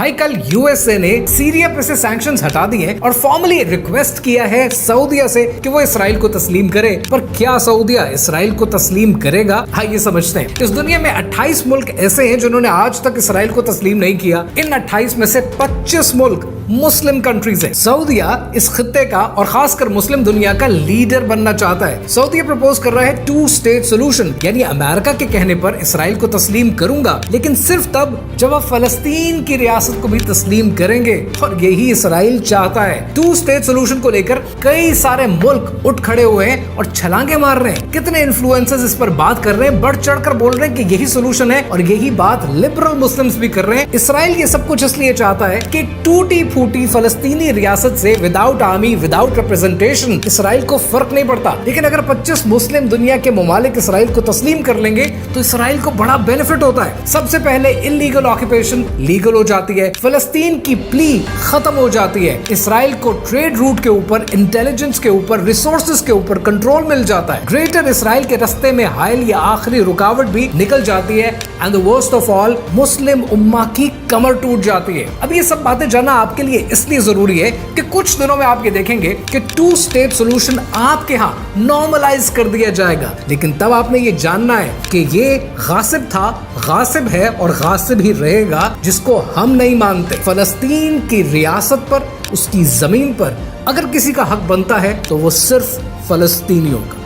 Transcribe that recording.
भाई कल यूएसए ने सीरिया पे से सैंक्शंस हटा दिए और फॉर्मली रिक्वेस्ट किया है सऊदीया से कि वो इसराइल को तस्लीम करे। पर क्या सऊदीया इसराइल को तस्लीम करेगा? हाँ, ये समझते हैं। इस दुनिया में 28 मुल्क ऐसे हैं जिन्होंने आज तक इसराइल को तस्लीम नहीं किया। इन 28 में से 25 मुल्क मुस्लिम कंट्रीज हैं। सऊदीया इस खित्ते का और खासकर मुस्लिम दुनिया का लीडर बनना चाहता है। सऊदीया प्रपोज कर रहा है 2 स्टेट सोल्यूशन, यानी अमेरिका के कहने पर इसराइल को तस्लीम करूंगा, लेकिन सिर्फ तब जब आप फलस्तीन की रियासत को भी तस्लीम करेंगे। और यही इसराइल चाहता है। 2 स्टेट सोल्यूशन को लेकर कई सारे मुल्क उठ खड़े हुए हैं और छलांगे मार रहे हैं। कितने इन्फ्लुएंसर्स इस पर बात कर रहे हैं, बढ़ चढ़कर बोल रहे हैं कि यही सोल्यूशन है, और यही बात लिबरल मुस्लिम्स भी कर रहे हैं। इसराइल ये सब कुछ इसलिए चाहता है कि टूटी फूटी फलस्तीनी रियासत से without army, without representation Israel को फर्क नहीं पड़ता। लेकिन अगर 25 मुस्लिम दुनिया के ममालिक इसराइल को तस्लीम कर लेंगे तो इसराइल को बड़ा बेनिफिट होता है। सबसे पहले इलीगल ऑक्यूपेशन लीगल हो जाती है, फलस्तीन की प्ली खत्म हो जाती है, इसराइल को ट्रेड रूट के ऊपर, इंटेलिजेंस के ऊपर, रिसोर्सेज के ऊपर कंट्रोल मिल जाता है, ग्रेटर इसराइल के रास्ते में हायल या आखिरी रुकावट भी निकल जाती है, and the worst of all, मुस्लिम उम्मा की कमर टूट जाती है। अब ये सब बातें जानना आपके लिए इसलिए जरूरी है कि कुछ दिनों में आप ये देखेंगे कि 2 स्टेट सोल्यूशन आपके यहाँ नॉर्मलाइज कर दिया जाएगा। लेकिन तब आपने ये जानना है कि ये गासिब था, गासिब है और गासिब ही रहेगा, जिसको हम नहीं मानते। फलस्तीन की रियासत पर, उसकी जमीन पर अगर किसी का हक बनता है तो वो सिर्फ फलस्तीनियों का।